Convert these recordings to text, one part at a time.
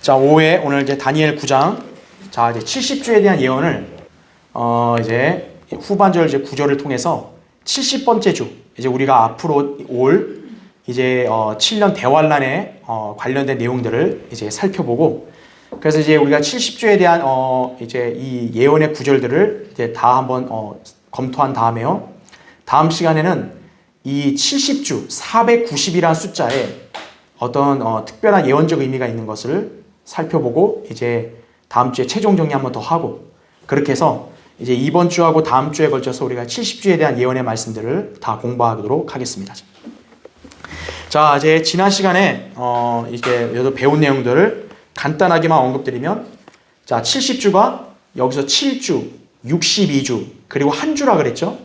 자, 5회 오늘 이제 다니엘 9장. 자, 이제 70주에 대한 예언을 이제 후반절 이제 구절을 통해서 70번째 주, 이제 우리가 앞으로 올 이제 7년 대환란에 관련된 내용들을 이제 살펴보고, 그래서 이제 우리가 70주에 대한 이제 이 예언의 구절들을 이제 다 한번 검토한 다음에요. 다음 시간에는 이 70주 490이라는 숫자에 어떤 특별한 예언적 의미가 있는 것을 살펴보고, 이제 다음 주에 최종 정리 한번 더 하고, 그렇게 해서 이제 이번 주하고 다음 주에 걸쳐서 우리가 70주에 대한 예언의 말씀들을 다 공부하도록 하겠습니다. 자, 이제 지난 시간에 이제 여기서 배운 내용들을 간단하게만 언급드리면, 자, 70주가 여기서 7주, 62주, 그리고 한 주라 그랬죠.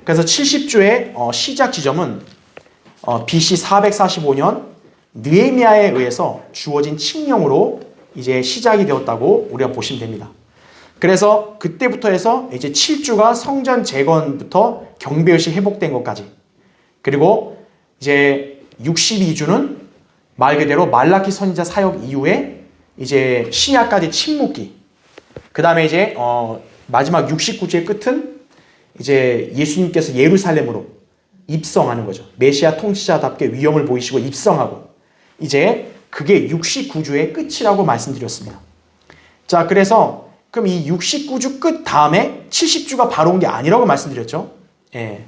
그래서 70주의 시작 지점은 BC 445년 느헤미야에 의해서 주어진 칙령으로 이제 시작이 되었다고 우리가 보시면 됩니다. 그래서 그때부터 해서 이제 7주가 성전 재건부터 경배의식 회복된 것까지, 그리고 이제 62주는 말 그대로 말라키 선지자 사역 이후에 이제 신약까지 침묵기, 그 다음에 이제 마지막 69주의 끝은 이제 예수님께서 예루살렘으로 입성하는 거죠. 메시아 통치자답게 위엄을 보이시고 입성하고, 이제 그게 69주의 끝이라고 말씀드렸습니다. 자, 그래서 그럼 이 69주 끝 다음에 70주가 바로 온 게 아니라고 말씀드렸죠. 예.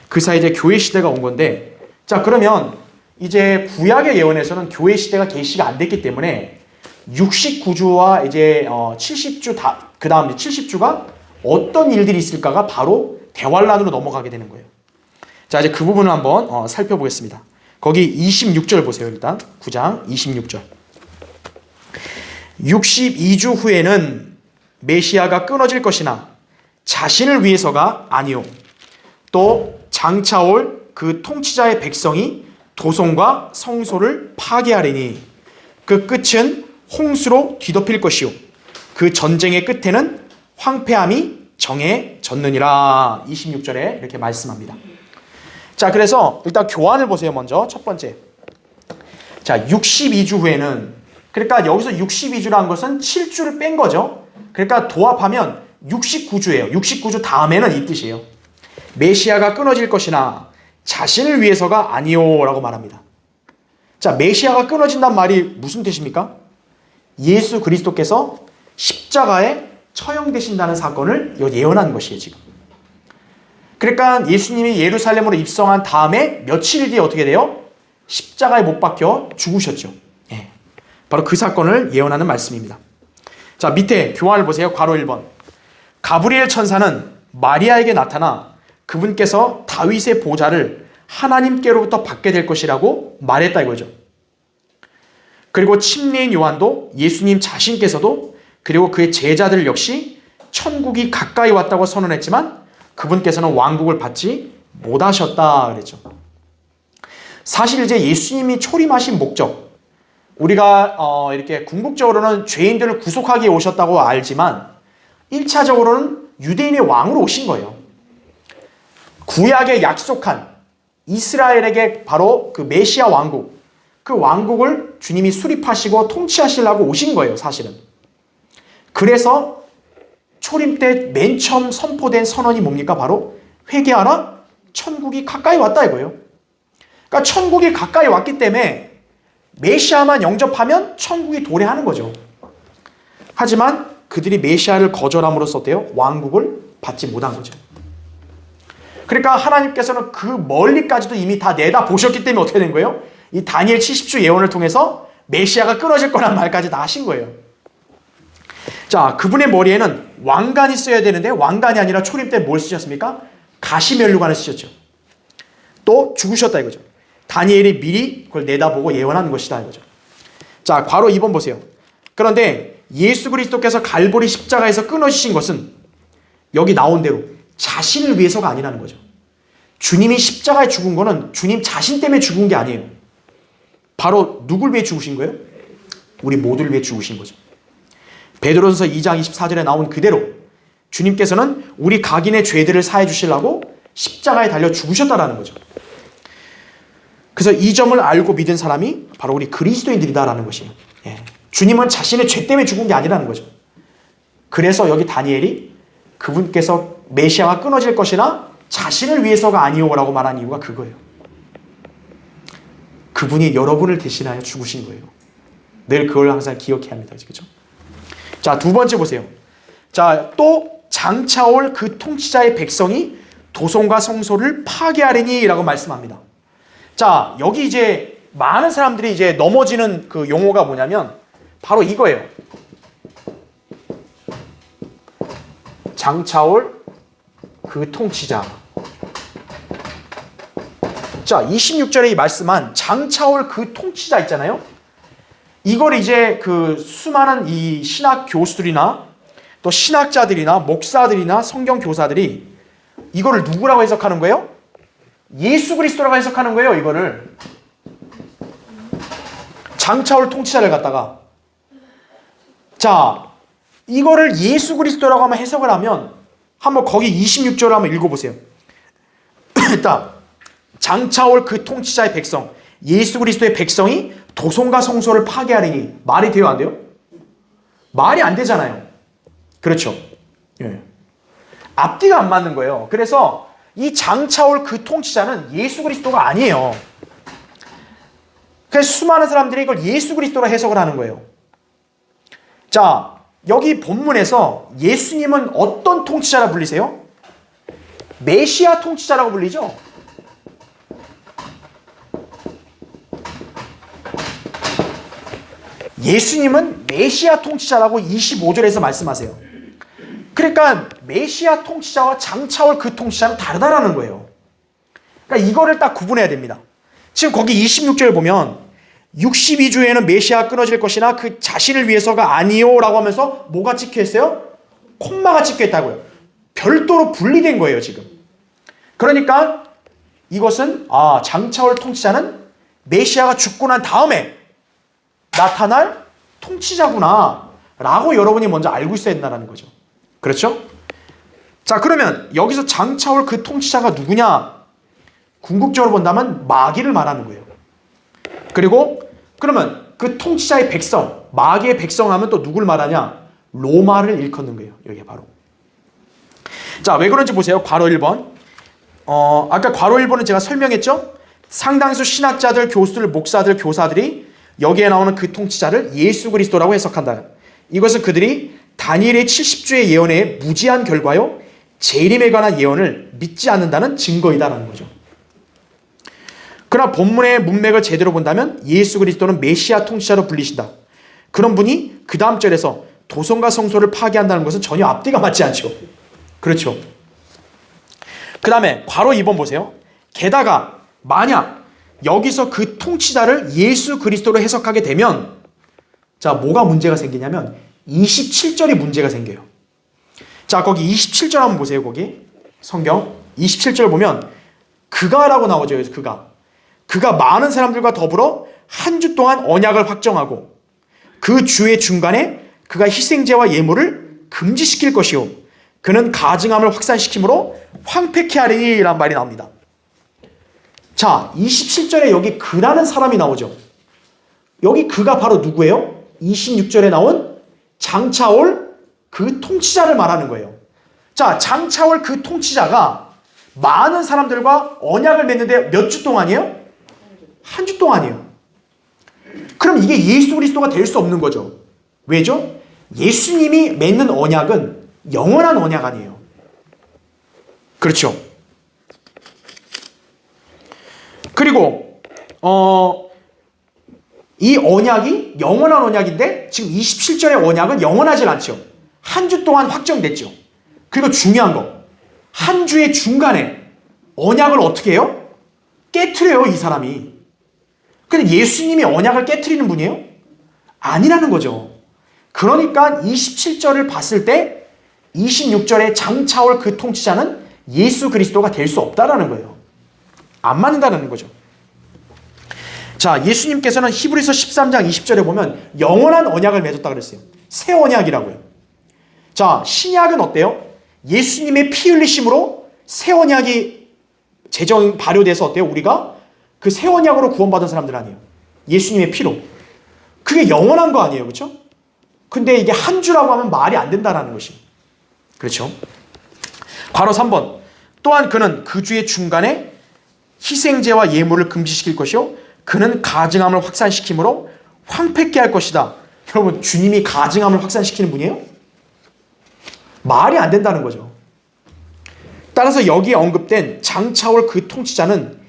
그 사이에 이제 교회 시대가 온 건데, 자, 그러면 이제 구약의 예언에서는 교회 시대가 계시가 안 됐기 때문에 69주와 이제 70주 그 다음 70주가 어떤 일들이 있을까가 바로 대환란으로 넘어가게 되는 거예요. 자, 이제 그 부분을 한번 살펴보겠습니다. 거기 26절 보세요. 일단 9장 26절. 62주 후에는 메시아가 끊어질 것이나 자신을 위해서가 아니요, 또 장차올 그 통치자의 백성이 도성과 성소를 파괴하리니 그 끝은 홍수로 뒤덮일 것이요, 그 전쟁의 끝에는 황폐함이 정해졌느니라. 26절에 이렇게 말씀합니다. 자, 그래서 일단 교환을 보세요. 먼저 첫 번째, 자, 62주 후에는, 그러니까 여기서 62주라는 것은 7주를 뺀 거죠. 그러니까 도합하면 69주예요. 69주 다음에는 이 뜻이에요. 메시아가 끊어질 것이나 자신을 위해서가 아니요 라고 말합니다. 자, 메시아가 끊어진단 말이 무슨 뜻입니까? 예수 그리스도께서 십자가에 처형되신다는 사건을 예언한 것이에요, 지금. 그러니까 예수님이 예루살렘으로 입성한 다음에 며칠 뒤에 어떻게 돼요? 십자가에 못 박혀 죽으셨죠. 예. 바로 그 사건을 예언하는 말씀입니다. 자, 밑에 교환을 보세요. 괄호 1번. 가브리엘 천사는 마리아에게 나타나 그분께서 다윗의 보좌를 하나님께로부터 받게 될 것이라고 말했다 이거죠. 그리고 침례인 요한도 예수님 자신께서도, 그리고 그의 제자들 역시 천국이 가까이 왔다고 선언했지만 그분께서는 왕국을 받지 못하셨다 그랬죠. 사실 이제 예수님이 초림하신 목적, 우리가 이렇게 궁극적으로는 죄인들을 구속하기 위해 오셨다고 알지만 1차적으로는 유대인의 왕으로 오신 거예요. 구약에 약속한 이스라엘에게 바로 그 메시아 왕국, 그 왕국을 주님이 수립하시고 통치하시려고 오신 거예요, 사실은. 그래서 초림 때 맨 처음 선포된 선언이 뭡니까? 바로 회개하라, 천국이 가까이 왔다 이거예요. 그러니까 천국이 가까이 왔기 때문에 메시아만 영접하면 천국이 도래하는 거죠. 하지만 그들이 메시아를 거절함으로써 어때요? 왕국을 받지 못한 거죠. 그러니까 하나님께서는 그 멀리까지도 이미 다 내다보셨기 때문에 어떻게 된 거예요? 이 다니엘 70주 예언을 통해서 메시아가 끊어질 거란 말까지 다 하신 거예요. 자, 그분의 머리에는 왕관이 써야 되는데 왕관이 아니라 초림 때 뭘 쓰셨습니까? 가시면류관을 쓰셨죠. 또 죽으셨다 이거죠. 다니엘이 미리 그걸 내다보고 예언한 것이다 이거죠. 자, 괄호 2번 보세요. 그런데 예수 그리스도께서 갈보리 십자가에서 끊어지신 것은 여기 나온 대로 자신을 위해서가 아니라는 거죠. 주님이 십자가에 죽은 거는 주님 자신 때문에 죽은 게 아니에요. 바로 누굴 위해 죽으신 거예요? 우리 모두를 위해 죽으신 거죠. 베드로전서 2장 24절에 나온 그대로 주님께서는 우리 각인의 죄들을 사해 주시려고 십자가에 달려 죽으셨다라는 거죠. 그래서 이 점을 알고 믿은 사람이 바로 우리 그리스도인들이다라는 것이에요. 예. 주님은 자신의 죄 때문에 죽은 게 아니라는 거죠. 그래서 여기 다니엘이 그분께서 메시아가 끊어질 것이나 자신을 위해서가 아니오라고 말한 이유가 그거예요. 그분이 여러분을 대신하여 죽으신 거예요. 늘 그걸 항상 기억해야 합니다. 그렇죠? 자, 두 번째 보세요. 자, 또 장차올 그 통치자의 백성이 도성과 성소를 파괴하리니 라고 말씀합니다. 자, 여기 이제 많은 사람들이 이제 넘어지는 그 용어가 뭐냐면 바로 이거예요. 장차올 그 통치자. 자, 26절에 이 말씀한 장차올 그 통치자 있잖아요. 이걸 이제 그 수많은 이 신학 교수들이나 또 신학자들이나 목사들이나 성경 교사들이 이거를 누구라고 해석하는 거예요? 예수 그리스도라고 해석하는 거예요. 이거를 장차올 통치자를 갖다가, 자, 이거를 예수 그리스도라고 한번 해석을 하면 한번 거기 26절을 한번 읽어보세요. 일단 장차올 그 통치자의 백성, 예수 그리스도의 백성이 도성과 성소를 파괴하리니, 말이 돼요, 안 돼요? 말이 안 되잖아요. 그렇죠? 예. 앞뒤가 안 맞는 거예요. 그래서 이 장차올 그 통치자는 예수 그리스도가 아니에요. 그래서 수많은 사람들이 이걸 예수 그리스도로 해석을 하는 거예요. 자, 여기 본문에서 예수님은 어떤 통치자라 불리세요? 메시아 통치자라고 불리죠? 예수님은 메시아 통치자라고 25절에서 말씀하세요. 그러니까 메시아 통치자와 장차올 그 통치자는 다르다라는 거예요. 그러니까 이거를 딱 구분해야 됩니다. 지금 거기 26절 보면 62주에는 메시아가 끊어질 것이나 그 자신을 위해서가 아니요 라고 하면서 뭐가 찍혀있어요? 콤마가 찍혀있다고요. 별도로 분리된 거예요, 지금. 그러니까 이것은 장차올 통치자는 메시아가 죽고 난 다음에 나타날 통치자구나 라고 여러분이 먼저 알고 있어야 된다는 거죠. 그렇죠? 자, 그러면 여기서 장차올 그 통치자가 누구냐? 궁극적으로 본다면 마귀를 말하는 거예요. 그리고 그러면 그 통치자의 백성, 마귀의 백성 하면 또 누굴 말하냐? 로마를 일컫는 거예요. 여기에 바로. 자, 왜 그런지 보세요. 괄호 1번. 아까 괄호 1번은 제가 설명했죠? 상당수 신학자들, 교수들, 목사들, 교사들이 여기에 나오는 그 통치자를 예수 그리스도라고 해석한다. 이것은 그들이 다니엘의 70주의 예언의 무지한 결과요, 재림에 관한 예언을 믿지 않는다는 증거이다라는 거죠. 그러나 본문의 문맥을 제대로 본다면 예수 그리스도는 메시아 통치자로 불리신다. 그런 분이 그 다음 절에서 도성과 성소를 파괴한다는 것은 전혀 앞뒤가 맞지 않죠. 그렇죠. 그 다음에 괄호 2번 보세요. 게다가 만약 여기서 그 통치자를 예수 그리스도로 해석하게 되면, 자, 뭐가 문제가 생기냐면 27절이 문제가 생겨요. 자, 거기 27절 한번 보세요. 거기 성경 27절 보면 그가라고 나오죠. 그래서 그가 많은 사람들과 더불어 한 주 동안 언약을 확정하고 그 주의 중간에 그가 희생제와 예물을 금지시킬 것이요 그는 가증함을 확산시키므로 황폐케 하리니라는 말이 나옵니다. 자, 27절에 여기 그라는 사람이 나오죠. 여기 그가 바로 누구예요? 26절에 나온 장차올 그 통치자를 말하는 거예요. 자, 장차올 그 통치자가 많은 사람들과 언약을 맺는데 몇 주 동안이에요? 한 주 동안이에요. 그럼 이게 예수 그리스도가 될 수 없는 거죠. 왜죠? 예수님이 맺는 언약은 영원한 언약 아니에요. 그렇죠? 그리고 이 언약이 영원한 언약인데 지금 27절의 언약은 영원하지 않죠. 한 주 동안 확정됐죠. 그리고 중요한 거, 한 주의 중간에 언약을 어떻게 해요? 깨트려요, 이 사람이. 근데 예수님이 언약을 깨트리는 분이에요? 아니라는 거죠. 그러니까 27절을 봤을 때 26절의 장차올 그 통치자는 예수 그리스도가 될 수 없다라는 거예요. 안 맞는다는 거죠. 자, 예수님께서는 히브리서 13장 20절에 보면 영원한 언약을 맺었다 그랬어요. 새 언약이라고요. 자, 신약은 어때요? 예수님의 피 흘리심으로 새 언약이 발효돼서 어때요? 우리가 그 새 언약으로 구원받은 사람들 아니에요. 예수님의 피로. 그 그게 영원한 거 아니에요. 그렇죠? 근데 이게 한 주라고 하면 말이 안 된다라는 것이. 그렇죠? 괄호 3번. 또한 그는 그 주의 중간에 희생제와 예물을 금지시킬 것이요 그는 가증함을 확산시키므로 황폐케 할 것이다. 여러분, 주님이 가증함을 확산시키는 분이에요? 말이 안 된다는 거죠. 따라서 여기에 언급된 장차올 그 통치자는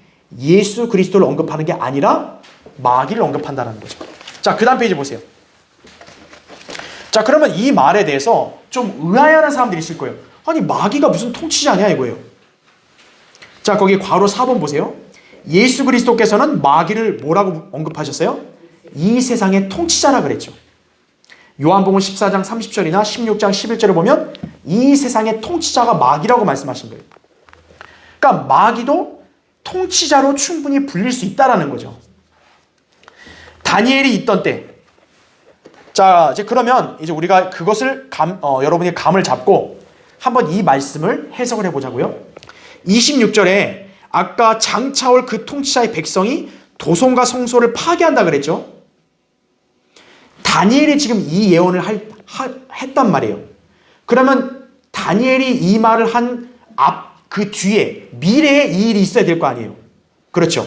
예수 그리스도를 언급하는 게 아니라 마귀를 언급한다는 거죠. 자, 그 다음 페이지 보세요. 자, 그러면 이 말에 대해서 좀 의아해하는 사람들이 있을 거예요. 아니, 마귀가 무슨 통치자냐 이거예요. 자, 거기 괄호 4번 보세요. 예수 그리스도께서는 마귀를 뭐라고 언급하셨어요? 이 세상의 통치자라 그랬죠. 요한복음 14장 30절이나 16장 11절을 보면 이 세상의 통치자가 마귀라고 말씀하신 거예요. 그러니까 마귀도 통치자로 충분히 불릴 수 있다라는 거죠. 다니엘이 있던 때, 자, 이제 그러면 이제 우리가 그것을 여러분이 감을 잡고 한번 이 말씀을 해석을 해보자고요. 26절에 아까 장차올 그 통치자의 백성이 도성과 성소를 파괴한다 그랬죠. 다니엘이 지금 이 예언을 했단 말이에요. 그러면 다니엘이 이 말을 한 그 뒤에 미래에 이 일이 있어야 될 거 아니에요. 그렇죠.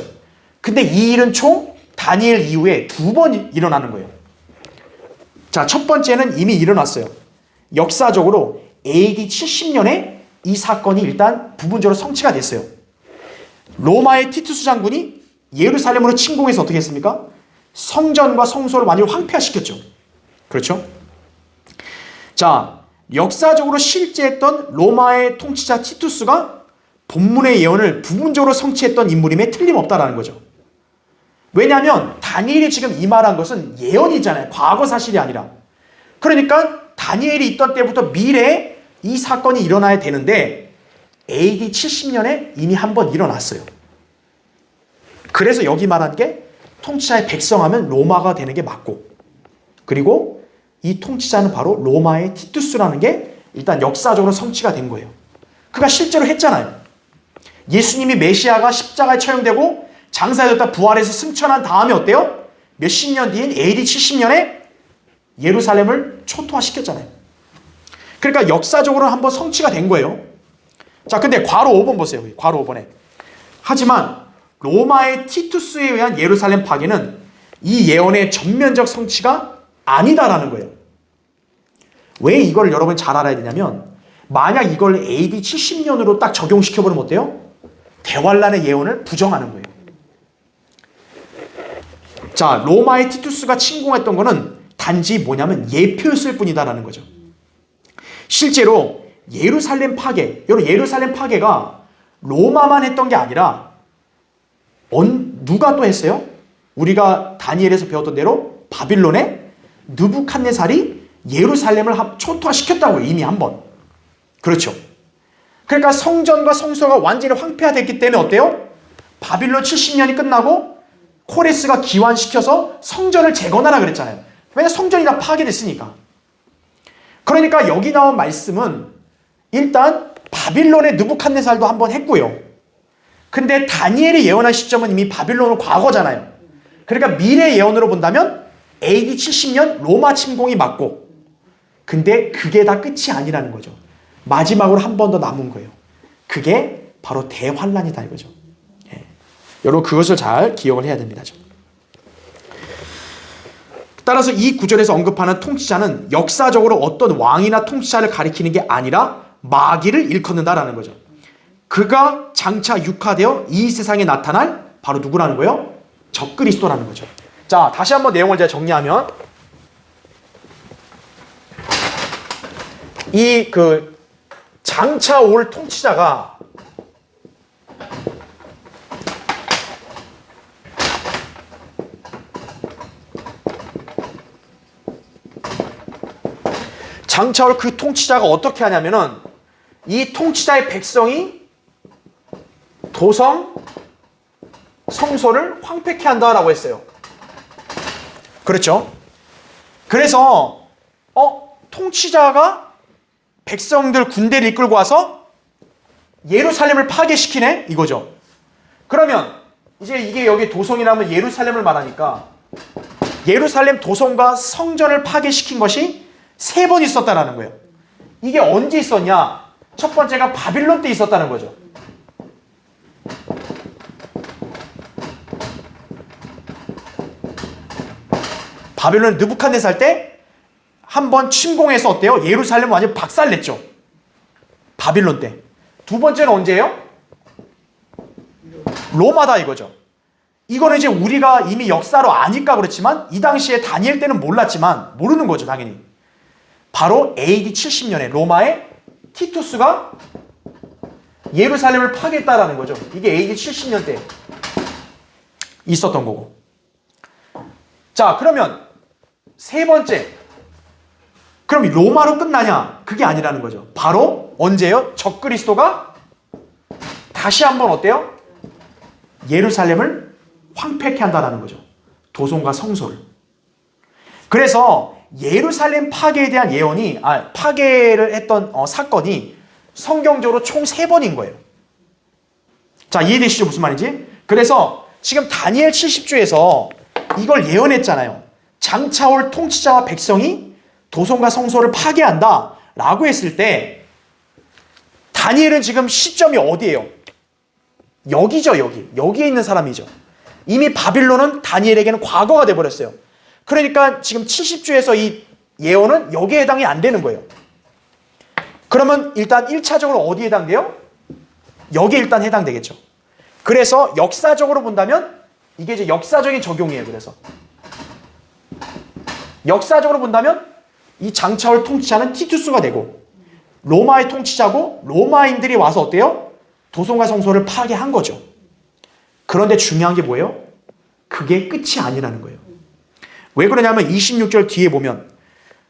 근데 이 일은 총 다니엘 이후에 2번 일어나는 거예요. 자, 첫 번째는 이미 일어났어요. 역사적으로 AD 70년에 이 사건이 일단 부분적으로 성취가 됐어요. 로마의 티투스 장군이 예루살렘으로 침공해서 어떻게 했습니까? 성전과 성소를 완전히 황폐화시켰죠. 그렇죠? 자, 역사적으로 실제했던 로마의 통치자 티투스가 본문의 예언을 부분적으로 성취했던 인물임에 틀림없다라는 거죠. 왜냐하면 다니엘이 지금 이 말한 것은 예언이잖아요. 과거 사실이 아니라. 그러니까 다니엘이 있던 때부터 미래에 이 사건이 일어나야 되는데 AD 70년에 이미 한 번 일어났어요. 그래서 여기 말한 게 통치자의 백성하면 로마가 되는 게 맞고, 그리고 이 통치자는 바로 로마의 티투스라는 게 일단 역사적으로 성취가 된 거예요. 그가 실제로 했잖아요. 예수님이 메시아가 십자가에 처형되고 장사되었다 부활해서 승천한 다음에 어때요? 몇십 년 뒤인 AD 70년에 예루살렘을 초토화시켰잖아요. 그러니까 역사적으로는 한번 성취가 된 거예요. 자, 근데 괄호 5번 보세요. 괄호 5번에. 하지만 로마의 티투스에 의한 예루살렘 파괴는 이 예언의 전면적 성취가 아니다라는 거예요. 왜 이걸 여러분 잘 알아야 되냐면, 만약 이걸 AD 70년으로 딱 적용시켜보면 어때요? 대환란의 예언을 부정하는 거예요. 자, 로마의 티투스가 침공했던 거는 단지 뭐냐면 예표였을 뿐이다라는 거죠. 실제로 예루살렘 파괴, 여러분 예루살렘 파괴가 로마만 했던 게 아니라 누가 또 했어요? 우리가 다니엘에서 배웠던 대로 바빌론의 느부갓네살이 예루살렘을 초토화시켰다고요. 이미 한 번. 그렇죠. 그러니까 성전과 성소가 완전히 황폐화됐기 때문에 어때요? 바빌론 70년이 끝나고 코레스가 기환시켜서 성전을 재건하라 그랬잖아요. 왜냐하면 성전이 다 파괴됐으니까. 그러니까 여기 나온 말씀은 일단 바빌론의 느부갓네살도 한번 했고요. 근데 다니엘이 예언한 시점은 이미 바빌론은 과거잖아요. 그러니까 미래 예언으로 본다면 AD 70년 로마 침공이 맞고, 근데 그게 다 끝이 아니라는 거죠. 마지막으로 한 번 더 남은 거예요. 그게 바로 대환란이다 이거죠. 예. 여러분 그것을 잘 기억을 해야 됩니다. 따라서 이 구절에서 언급하는 통치자는 역사적으로 어떤 왕이나 통치자를 가리키는 게 아니라 마귀를 일컫는다라는 거죠. 그가 장차 육화되어 이 세상에 나타날 바로 누구라는 거예요? 적그리스도라는 거죠. 자, 다시 한번 내용을 제가 정리하면, 이 장차 올 통치자가 장차 올 그 통치자가 어떻게 하냐면은 이 통치자의 백성이 도성, 성소를 황폐케 한다라고 했어요. 그렇죠? 그래서 통치자가 백성들 군대를 이끌고 와서 예루살렘을 파괴시키네 이거죠. 그러면 이제 이게 여기 도성이라면 예루살렘을 말하니까 예루살렘 도성과 성전을 파괴시킨 것이 3번 있었다라는 거예요. 이게 언제 있었냐? 첫 번째가 바빌론 때 있었다는 거죠. 바빌론 느부갓네살 때 한 번 침공해서 어때요? 예루살렘 완전 박살냈죠. 바빌론 때. 두 번째는 언제예요? 로마다 이거죠. 이거는 이제 우리가 이미 역사로 아니까 그렇지만 이 당시에 다니엘 때는 몰랐지만 모르는 거죠, 당연히. 바로 AD 70년에 로마의 티투스가 예루살렘을 파괴했다라는 거죠. 이게 AD 70년 때 있었던 거고. 자, 그러면 세 번째. 그럼 로마로 끝나냐? 그게 아니라는 거죠. 바로 언제요? 적그리스도가 다시 한번 어때요? 예루살렘을 황폐케 한다는 거죠. 도성과 성소를. 그래서 예루살렘 파괴에 대한 예언이, 파괴를 했던 사건이 성경적으로 총 3번인 거예요. 자, 이해되시죠? 무슨 말인지? 그래서 지금 다니엘 70주에서 이걸 예언했잖아요. 장차올 통치자와 백성이 도성과 성소를 파괴한다 라고 했을 때 다니엘은 지금 시점이 어디예요? 여기죠, 여기. 여기에 있는 사람이죠. 이미 바빌론은 다니엘에게는 과거가 돼버렸어요. 그러니까 지금 70주에서 이 예언은 여기에 해당이 안 되는 거예요. 그러면 일단 1차적으로 어디에 해당돼요? 여기에 일단 해당되겠죠. 그래서 역사적으로 본다면 이게 이제 역사적인 적용이에요. 그래서 역사적으로 본다면 이 장차올 통치자는 티투스가 되고 로마의 통치자고 로마인들이 와서 어때요? 도성과 성소를 파괴한 거죠. 그런데 중요한 게 뭐예요? 그게 끝이 아니라는 거예요. 왜 그러냐면 26절 뒤에 보면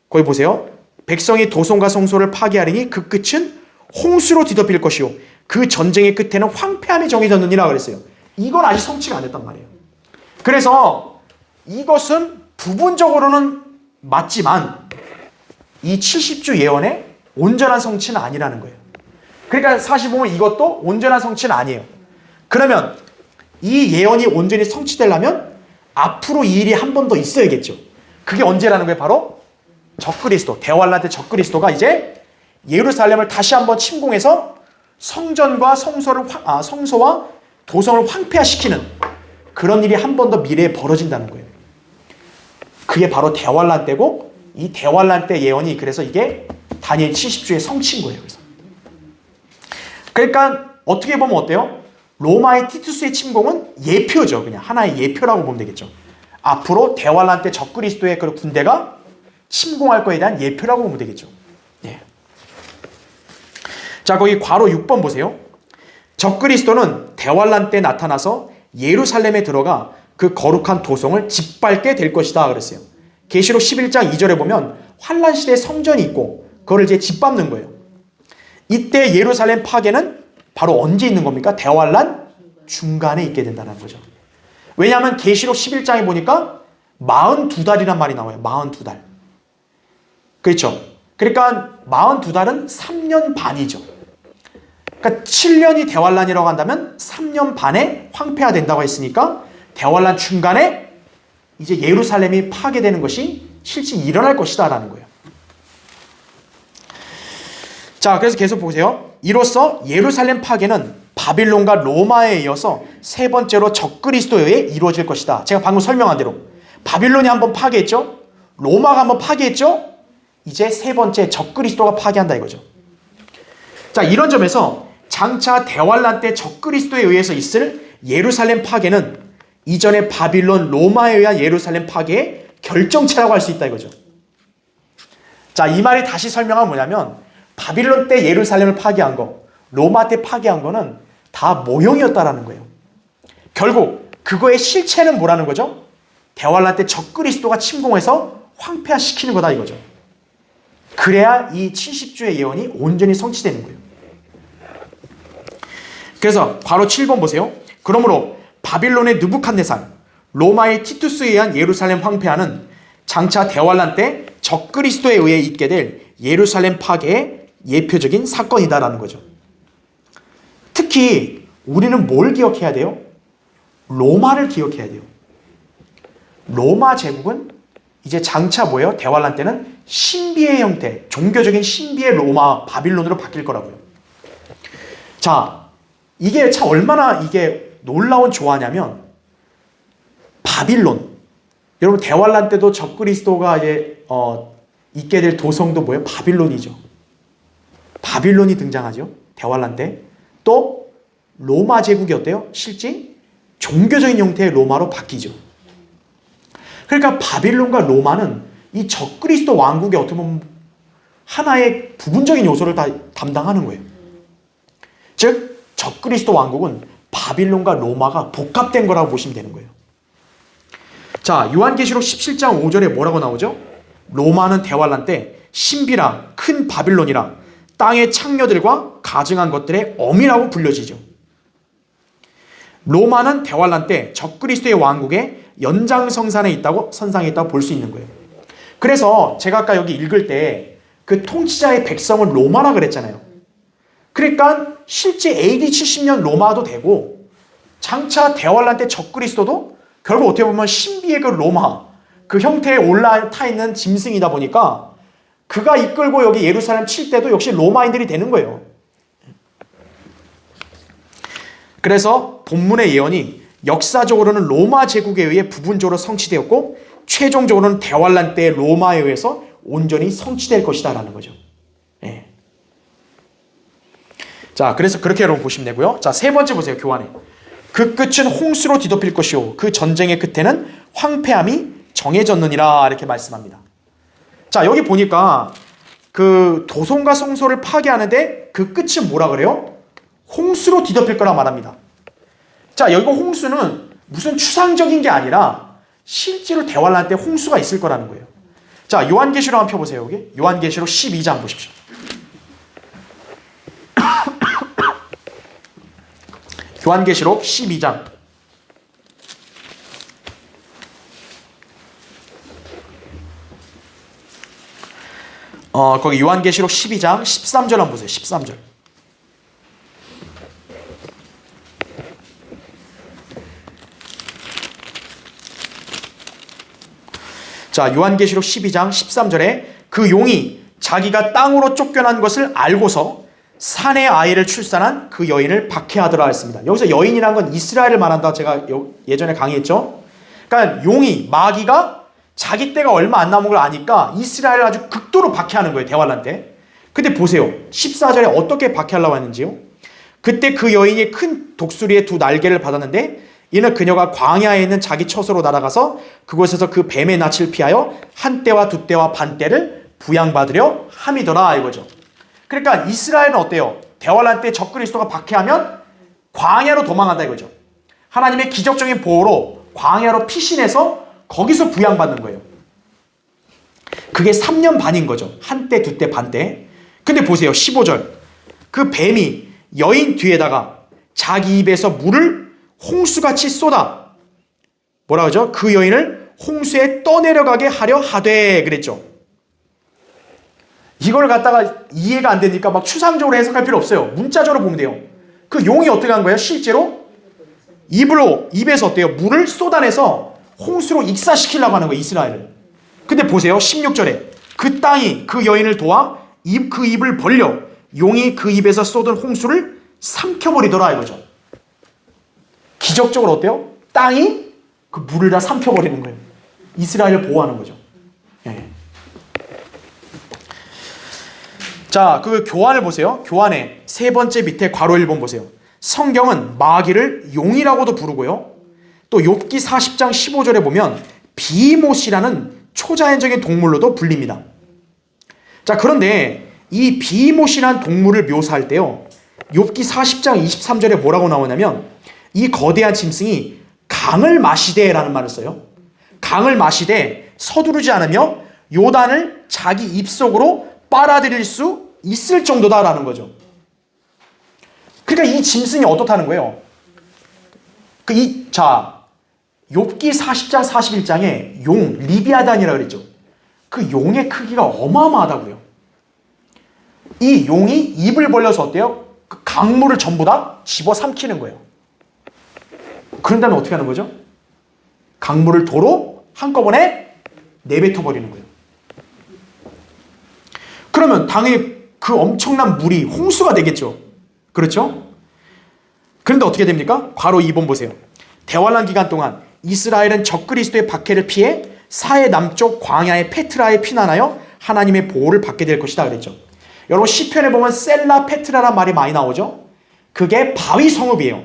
거기 보세요. 백성이 도성과 성소를 파괴하리니 그 끝은 홍수로 뒤덮일 것이요 그 전쟁의 끝에는 황폐함이 정해졌느니라 그랬어요. 이건 아직 성취가 안 됐단 말이에요. 그래서 이것은 부분적으로는 맞지만 이 70주 예언의 온전한 성취는 아니라는 거예요. 그러니까 사실 보면 이것도 온전한 성취는 아니에요. 그러면 이 예언이 온전히 성취되려면 앞으로 이 일이 한 번 더 있어야겠죠. 그게 언제라는 거예요? 바로 적그리스도, 대환란 때 적그리스도가 이제 예루살렘을 다시 한번 침공해서 성전과 성소와 도성을 황폐화시키는 그런 일이 한 번 더 미래에 벌어진다는 거예요. 그게 바로 대환란 때고 이 대환란 때 예언이 그래서 이게 다니엘 70주에 성취인 거예요. 그러니까 어떻게 보면 어때요? 로마의 티투스의 침공은 예표죠. 그냥 하나의 예표라고 보면 되겠죠. 앞으로 대환란 때 적그리스도의 그 군대가 침공할 거에 대한 예표라고 보면 되겠죠. 예. 자, 거기 괄호 6번 보세요. 적그리스도는 대환란 때 나타나서 예루살렘에 들어가 그 거룩한 도성을 짓밟게 될 것이다 그랬어요. 계시록 11장 2절에 보면 환란 시대에 성전이 있고 그걸 이제 짓밟는 거예요. 이때 예루살렘 파괴는 바로 언제 있는 겁니까? 대환란 중간에 있게 된다는 거죠. 왜냐하면 계시록 11장에 보니까 42달이란 말이 나와요. 42달. 그렇죠? 그러니까 42달은 3년 반이죠. 그러니까 7년이 대환란이라고 한다면 3년 반에 황폐화된다고 했으니까 대환란 중간에 이제 예루살렘이 파괴되는 것이 실제 일어날 것이다 라는 거예요. 자, 그래서 계속 보세요. 이로써 예루살렘 파괴는 바빌론과 로마에 이어서 세 번째로 적그리스도에 의해 이루어질 것이다. 제가 방금 설명한 대로 바빌론이 한번 파괴했죠. 로마가 한번 파괴했죠. 이제 세 번째 적그리스도가 파괴한다 이거죠. 자, 이런 점에서 장차 대환란 때 적그리스도에 의해서 있을 예루살렘 파괴는 이전의 바빌론, 로마에 의한 예루살렘 파괴의 결정체라고 할 수 있다 이거죠. 자, 이 말이 다시 설명하면 뭐냐면 바빌론 때 예루살렘을 파괴한 거, 로마 때 파괴한 거는 다 모형이었다라는 거예요. 결국 그거의 실체는 뭐라는 거죠? 대환란 때 적그리스도가 침공해서 황폐화시키는 거다 이거죠. 그래야 이 70주의 예언이 온전히 성취되는 거예요. 그래서 바로 7번 보세요. 그러므로 바빌론의 느부갓네살, 로마의 티투스에 의한 예루살렘 황폐화는 장차 대환란 때 적그리스도에 의해 있게 될 예루살렘 파괴의 예표적인 사건이다라는 거죠. 특히 우리는 뭘 기억해야 돼요? 로마를 기억해야 돼요. 로마 제국은 이제 장차 뭐예요? 대환란 때는 신비의 형태, 종교적인 신비의 로마, 바빌론으로 바뀔 거라고요. 자, 이게 참 얼마나 이게 놀라운 조화냐면 바빌론. 여러분 대환란 때도 적그리스도가 이제 있게 될 도성도 뭐예요? 바빌론이죠. 바빌론이 등장하죠. 대환란 때. 또 로마 제국이 어때요? 실제 종교적인 형태의 로마로 바뀌죠. 그러니까 바빌론과 로마는 이 적그리스도 왕국의 어떻게 보면 하나의 부분적인 요소를 다 담당하는 거예요. 즉 적그리스도 왕국은 바빌론과 로마가 복합된 거라고 보시면 되는 거예요. 자, 요한계시록 17장 5절에 뭐라고 나오죠? 로마는 대환란 때 신비라 큰 바빌론이라 땅의 창녀들과 가증한 것들의 어미라고 불려지죠. 로마는 대환란 때 적그리스도의 왕국의 연장선상에 있다고 볼 수 있는 거예요. 그래서 제가 아까 여기 읽을 때 그 통치자의 백성은 로마라 그랬잖아요. 그러니까 실제 AD 70년 로마도 되고 장차 대환란 때 적그리스도도 결국 어떻게 보면 신비의 그 로마 그 형태에 올라타 있는 짐승이다 보니까 그가 이끌고 여기 예루살렘 칠 때도 역시 로마인들이 되는 거예요. 그래서 본문의 예언이 역사적으로는 로마 제국에 의해 부분적으로 성취되었고 최종적으로는 대환란 때 로마에 의해서 온전히 성취될 것이다 라는 거죠. 예. 자, 그래서 그렇게 여러분 보시면 되고요. 자, 세 번째 보세요. 교환에 그 끝은 홍수로 뒤덮일 것이요 그 전쟁의 끝에는 황폐함이 정해졌느니라 이렇게 말씀합니다. 자, 여기 보니까 그 도성과 성소를 파괴하는데 그 끝은 뭐라 그래요? 홍수로 뒤덮일 거라 말합니다. 자, 여기 홍수는 무슨 추상적인 게 아니라 실제로 대환란 때 홍수가 있을 거라는 거예요. 자, 요한계시록 한번 펴보세요. 여기 요한계시록 12장 보십시오. 요한계시록 12장 거기 요한계시록 12장 13절 한번 보세요. 13절. 자, 요한계시록 12장 13절에 그 용이 자기가 땅으로 쫓겨난 것을 알고서 산의 아이를 출산한 그 여인을 박해하더라 했습니다. 여기서 여인이란 건 이스라엘을 말한다 제가 예전에 강의했죠. 그러니까 용이 마귀가 자기 때가 얼마 안 남은 걸 아니까 이스라엘을 아주 극도로 박해하는 거예요. 대환란 때. 근데 보세요. 14절에 어떻게 박해하려고 했는지요. 그때 그 여인이 큰 독수리의 두 날개를 받았는데 이는 그녀가 광야에 있는 자기 처소로 날아가서 그곳에서 그 뱀의 낯을 피하여 한 때와 두 때와 반 때를 부양받으려 함이더라 이거죠. 그러니까 이스라엘은 어때요? 대환란 때 적그리스도가 박해하면 광야로 도망간다 이거죠. 하나님의 기적적인 보호로 광야로 피신해서 거기서 부양받는 거예요. 그게 3년 반인 거죠. 한 때, 두 때, 반 때. 근데 보세요. 15절. 그 뱀이 여인 뒤에다가 자기 입에서 물을 홍수같이 쏟아 뭐라 그러죠? 그 여인을 홍수에 떠내려가게 하려 하되 그랬죠. 이걸 갖다가 이해가 안 되니까 막 추상적으로 해석할 필요 없어요. 문자적으로 보면 돼요. 그 용이 어떻게 한 거예요? 실제로 입에서 어때요? 물을 쏟아내서 홍수로 익사시키려고 하는 거예요. 이스라엘을. 근데 보세요. 16절에 그 땅이 그 여인을 도와 그 입을 벌려 용이 그 입에서 쏟은 홍수를 삼켜버리더라 이거죠. 기적적으로 어때요? 땅이 그 물을 다 삼켜버리는 거예요. 이스라엘을 보호하는 거죠. 예. 자, 그 교환을 보세요. 교환의 세 번째 밑에 괄호 1번 보세요. 성경은 마귀를 용이라고도 부르고요. 또 욥기 40장 15절에 보면 비못이라는 초자연적인 동물로도 불립니다. 자, 그런데 이 비못이라는 동물을 묘사할 때요. 욥기 40장 23절에 뭐라고 나오냐면 이 거대한 짐승이 강을 마시되라는 말을 써요. 강을 마시되 서두르지 않으며 요단을 자기 입속으로 빨아들일 수 있을 정도다라는 거죠. 그러니까 이 짐승이 어떻다는 거예요? 욥기 40장 41장에 용, 리비아단이라고 그랬죠. 그 용의 크기가 어마어마하다고요. 이 용이 입을 벌려서 어때요? 그 강물을 전부 다 집어삼키는 거예요. 그런 다음에 어떻게 하는 거죠? 강물을 도로 한꺼번에 내뱉어 버리는 거예요. 그러면 당연히 그 엄청난 물이 홍수가 되겠죠. 그렇죠? 그런데 어떻게 됩니까? 괄호 2번 보세요. 대환란 기간 동안 이스라엘은 적그리스도의 박해를 피해 사해 남쪽 광야의 페트라에 피난하여 하나님의 보호를 받게 될 것이다 그랬죠. 여러분 시편에 보면 셀라 페트라란 말이 많이 나오죠. 그게 바위 성읍이에요.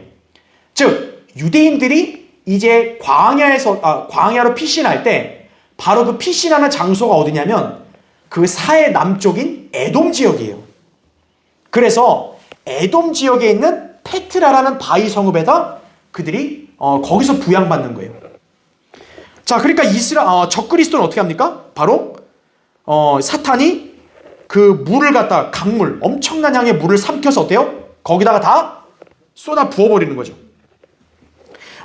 즉 유대인들이 이제 광야로 피신할 때 바로 그 피신하는 장소가 어디냐면 그 사해 남쪽인 에돔 지역이에요. 그래서 에돔 지역에 있는 페트라라는 바위 성읍에다 그들이 거기서 부양받는 거예요. 자, 그러니까 적그리스도는 어떻게 합니까? 바로 사탄이 그 물을 갖다 강물, 엄청난 양의 물을 삼켜서 어때요? 거기다가 다 쏟아 부어버리는 거죠.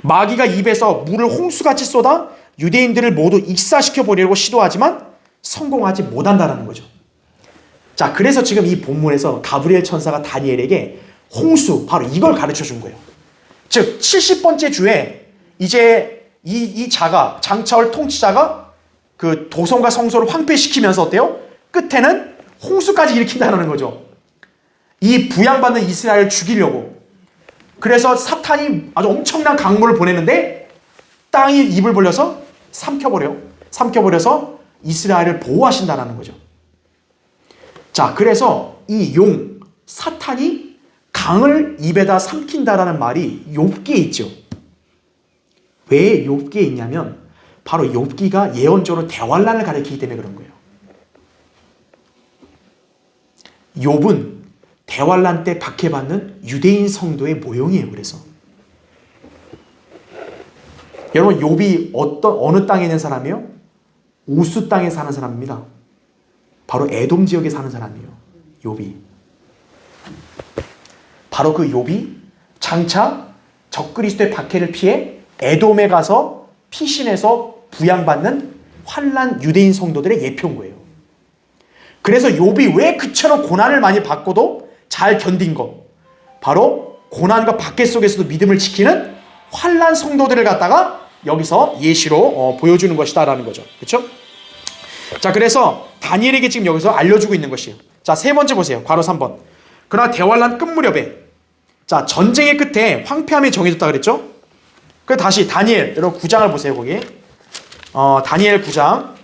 마귀가 입에서 물을 홍수같이 쏟아 유대인들을 모두 익사시켜 버리려고 시도하지만 성공하지 못한다는 거죠. 자, 그래서 지금 이 본문에서 가브리엘 천사가 다니엘에게 홍수, 바로 이걸 가르쳐 준 거예요. 즉 70번째 주에 이제 이 장차올 통치자가 그 도성과 성소를 황폐시키면서 어때요? 끝에는 홍수까지 일으킨다는 거죠. 이 부양받는 이스라엘을 죽이려고. 그래서 사탄이 아주 엄청난 강물을 보내는데 땅이 입을 벌려서 삼켜버려서 이스라엘을 보호하신다는 거죠. 자, 그래서 이 사탄이 강을 입에다 삼킨다라는 말이 욥기에 있죠. 왜 욥기에 있냐면 바로 욥기가 예언적으로 대환란을 가리키기 때문에 그런 거예요. 욥은 대환란 때 박해받는 유대인 성도의 모형이에요. 그래서 여러분 욥이 어느 땅에 있는 사람이에요? 우스 땅에 사는 사람입니다. 바로 에돔 지역에 사는 사람이에요. 욥이. 바로 그 욥이 장차 적그리스도의 박해를 피해 에돔에 가서 피신해서 부양받는 환난 유대인 성도들의 예표인 거예요. 그래서 욥이 왜 그처럼 고난을 많이 받고도 잘 견딘 거, 바로 고난과 박해 속에서도 믿음을 지키는 환난 성도들을 갖다가 여기서 예시로 보여주는 것이다라는 거죠. 그렇죠? 자, 그래서 다니엘에게 지금 여기서 알려주고 있는 것이에요. 자, 세 번째 보세요. 괄호 3번. 그러나 대환란 끝 무렵에, 자, 전쟁의 끝에 황폐함이 정해졌다 그랬죠? 그 다시 다니엘, 여러분 9장을 보세요. 거기 다니엘 9장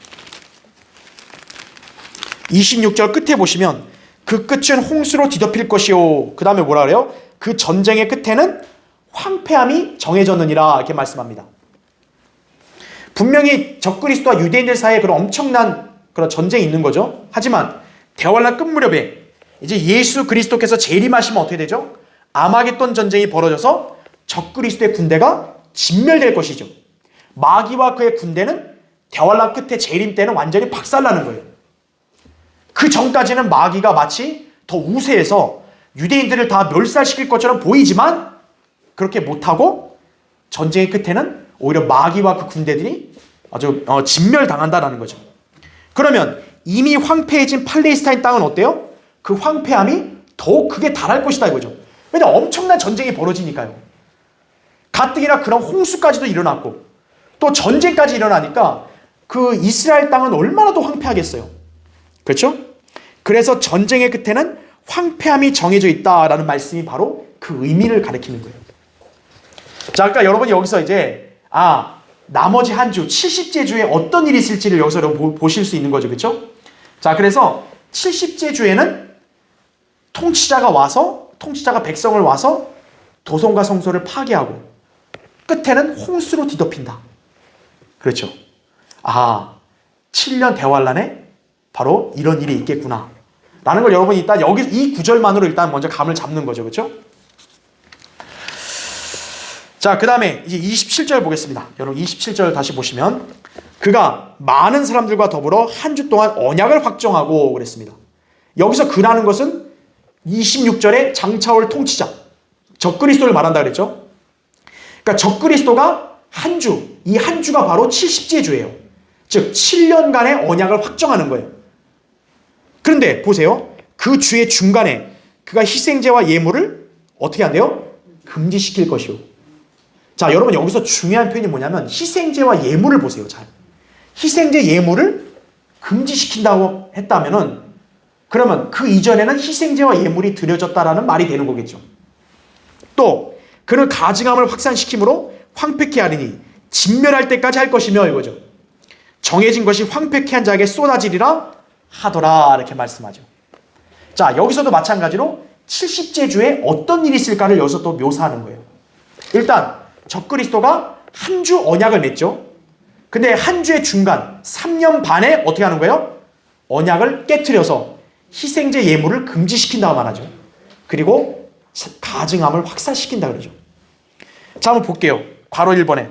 26절 끝에 보시면 그 끝은 홍수로 뒤덮일 것이요. 그 다음에 뭐라 그래요? 그 전쟁의 끝에는 황폐함이 정해졌느니라 이렇게 말씀합니다. 분명히 적그리스도와 유대인들 사이에 그런 엄청난 그런 전쟁이 있는 거죠. 하지만 대환란 끝 무렵에 이제 예수 그리스도께서 재림하시면 어떻게 되죠? 아마겟돈 전쟁이 벌어져서 적그리스도의 군대가 진멸될 것이죠. 마귀와 그의 군대는 대환란 끝에 재림 때는 완전히 박살나는 거예요. 그 전까지는 마귀가 마치 더 우세해서 유대인들을 다 멸살시킬 것처럼 보이지만 그렇게 못하고 전쟁의 끝에는 오히려 마귀와 그 군대들이 아주 진멸당한다라는 거죠. 그러면 이미 황폐해진 팔레스타인 땅은 어때요? 그 황폐함이 더욱 크게 달할 것이다 이거죠. 왜냐하면 엄청난 전쟁이 벌어지니까요. 가뜩이나 그런 홍수까지도 일어났고 또 전쟁까지 일어나니까 그 이스라엘 땅은 얼마나 더 황폐하겠어요. 그렇죠? 그래서 전쟁의 끝에는 황폐함이 정해져 있다라는 말씀이 바로 그 의미를 가리키는 거예요. 자, 그러니까 여러분이 여기서 이제 나머지 한 주, 70째 주에 어떤 일이 있을지를 여기서 여러분 보실 수 있는 거죠. 그렇죠? 자, 그래서 70째 주에는 통치자가 백성을 와서 도성과 성소를 파괴하고 끝에는 홍수로 뒤덮인다. 그렇죠? 7년 대환란에 바로 이런 일이 있겠구나 라는 걸 여러분이 일단 여기 이 구절만으로 일단 먼저 감을 잡는 거죠. 그렇죠? 자, 그 다음에 이제 27절 보겠습니다. 여러분 27절 다시 보시면 그가 많은 사람들과 더불어 한 주 동안 언약을 확정하고 그랬습니다. 여기서 그라는 것은 26절에 장차올 통치자 적그리스도를 말한다 그랬죠. 그러니까 적그리스도가 이 한 주가 바로 70째 주예요. 즉 7년간의 언약을 확정하는 거예요. 그런데 보세요. 그 주의 중간에 그가 희생제와 예물을 어떻게 한대요? 금지시킬 것이요. 자, 여러분 여기서 중요한 표현이 뭐냐면 희생제와 예물을 보세요. 잘. 희생제 예물을 금지시킨다고 했다면은 그러면 그 이전에는 희생제와 예물이 드려졌다라는 말이 되는 거겠죠. 또 그는 가증함을 확산시키므로 황폐케 하리니 진멸할 때까지 할 것이며 이거죠. 정해진 것이 황폐케 한 자에게 쏟아지리라 하더라 이렇게 말씀하죠. 자, 여기서도 마찬가지로 70제주에 어떤 일이 있을까를 여기서 또 묘사하는 거예요. 일단 적그리스도가 한 주 언약을 맺죠. 근데 한 주의 중간 3년 반에 어떻게 하는 거예요? 언약을 깨트려서 희생제 예물을 금지시킨다고 말하죠. 그리고 가증함을 확산시킨다 그러죠. 자, 한번 볼게요. 괄호 1번에